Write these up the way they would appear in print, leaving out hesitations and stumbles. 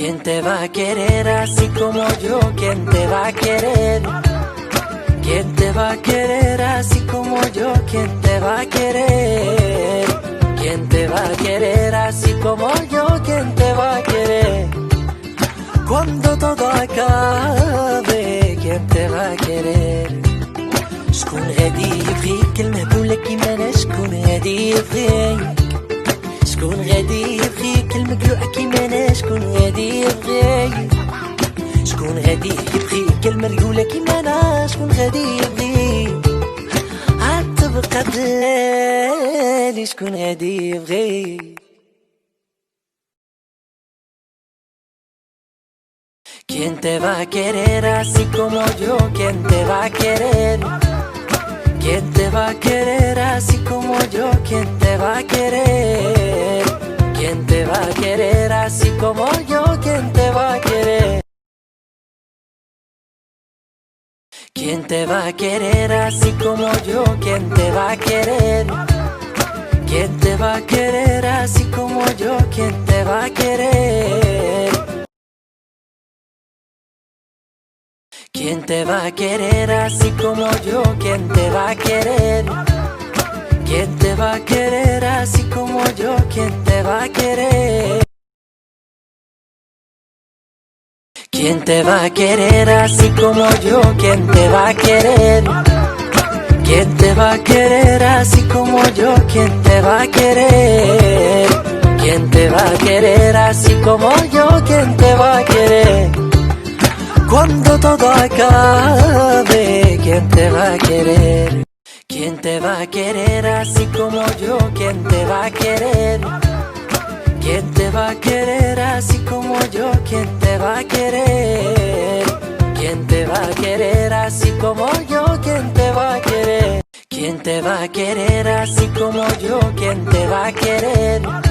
¿Quién te va a querer así como yo? ¿Quién te va a querer? ¿Quién te va a querer así como yo? ¿Quién te va a querer? ¿Quién te va a querer así como yo? ¿Quién te va a querer? Cuando todo acabe, ¿quién te va a querer? شكون غادي يبغيك المهبولة كيما انا؟ شكون غادي يبغيك؟ شكون غادي يبغيك المقلوع كيما انا؟ شكون غادي يبغيك؟ شكون غادي يبغيك المريولة كيما انا؟ شكون غادي يبغيك؟ عاد تبقى دلالي شكون غادي يبغيك؟ ¿Quién te va a querer así como yo? ¿Quién te va a querer? ¿Quién te va a querer así como yo? ¿Quién te va a querer? ¿Quién te va a querer así como yo? ¿Quién te va a querer? ¿Quién te va a querer así como yo? ¿Quién te va a querer? ¿Quién te va a querer así como yo? ¿Quién te va a querer? ¿Quién te va a querer así como yo? ¿Quién te va a querer? ¿Quién te va a querer así como yo? ¿Quién te va a querer? ¿Quién te va a querer así como yo? ¿Quién te va a querer? ¿Quién te va a querer así como yo? ¿Quién te va a querer? ¿Quién te va a querer así como yo? ¿Quién te va a querer? Cuando todo acabe, ¿quién te va a querer? ¿Quién te va a querer así como yo? ¿Quién te va a querer? ¿Quién te va a querer así como yo? ¿Quién te va a querer? ¿Quién te va a querer así como yo? ¿Quién te va a querer? ¿Quién te va a querer así como yo? ¿Quién te va a querer?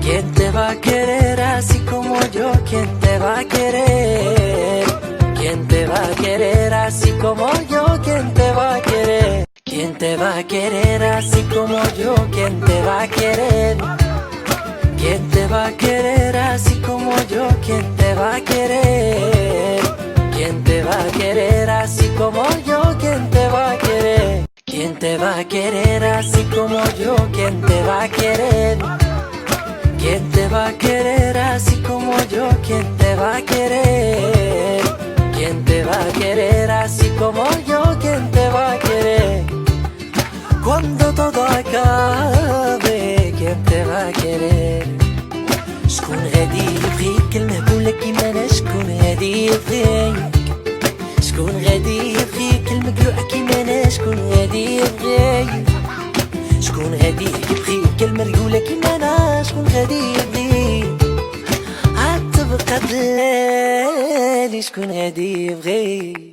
¿Quién te va a querer así como yo? ¿Quién te va a querer? ¿Quién te va a querer así como yo? ¿Quién te va a querer? ¿Quién te va a querer así como yo? ¿Quién te va a querer? ¿Quién te va a querer así como yo? ¿Quién te va a querer? ¿Quién te va a querer así como yo? ¿Quién te va a querer? ¿Quién te va a querer así como yo? ¿Quién te va a querer? ¿Quién te va a querer así como yo? ¿Quién te va a querer? ¿Quién te va a querer así como yo? ¿Quién te va a querer? Cuando todo acabe, ¿quién te va a querer? شكون غادي يبغيك المهبولة كيما انا؟ شكون غادي يبغيك؟ شكون غادي يبغيك المقلوع كيما انا؟ شكون غادي يبغيك؟ شكون غادي يبغيك المريولة كيما انا؟ شكون غادي يبغيك؟ عاد تبقى دلالي شكون غادي يبغيك؟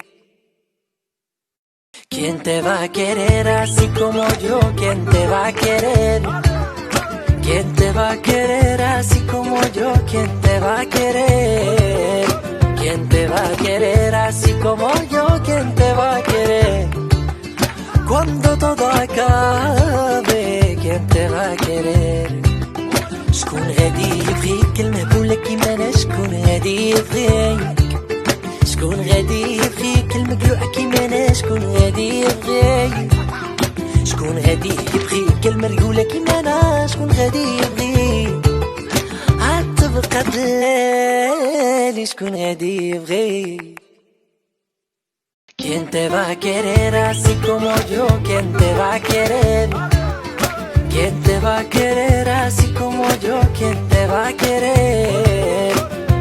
¿Quién te va a querer así como yo? ¿Quién te va a querer? ¿Quién te va a querer así como yo? ¿Quién te va a querer? ¿Quién te va a querer así como yo? ¿Quién te va a querer? Cuando todo acabe, ¿quién te va a querer? شكون غادي يبغيك المهبولة كيما انا؟ شكون غادي يبغيك؟ شكون غادي يبغيك المقلوع كيما انا؟ شكون غادي يبغيك؟ شكون غادي يبغيك المريولة كيما انا؟ شكون غادي يبغيك؟ عاد تبقى دلالي شكون غادي يبغيك؟ ¿Quién te va a querer así como yo? ¿Quién te va a querer? ¿Quién te va a querer así como yo? ¿Quién te va a querer?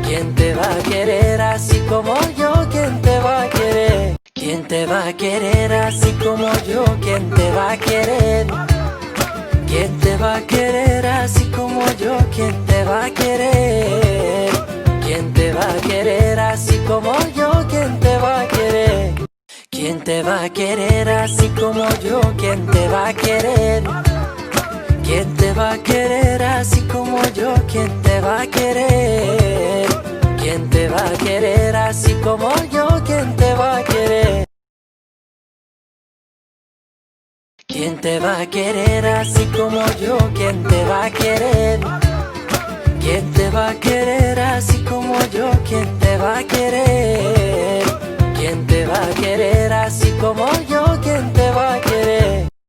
¿Quién te va a querer así como yo? ¿Quién te va a querer? ¿Quién te va a querer así como yo? ¿Quién te va a querer? ¿Quién te va a querer así como yo? ¿Quién te va a querer? ¿Quién te va a querer así como yo? ¿Quién te va a querer? ¿Quién te va a querer así como yo? ¿Quién te va a querer? ¿Quién te va a querer así como yo? ¿Quién te va a querer? ¿Quién te va a querer así como yo? ¿Quién te va a querer? ¿Quién te va a querer así como yo? ¿Quién te va a querer? ¿Quién te va a querer así como ¿quién te va a querer?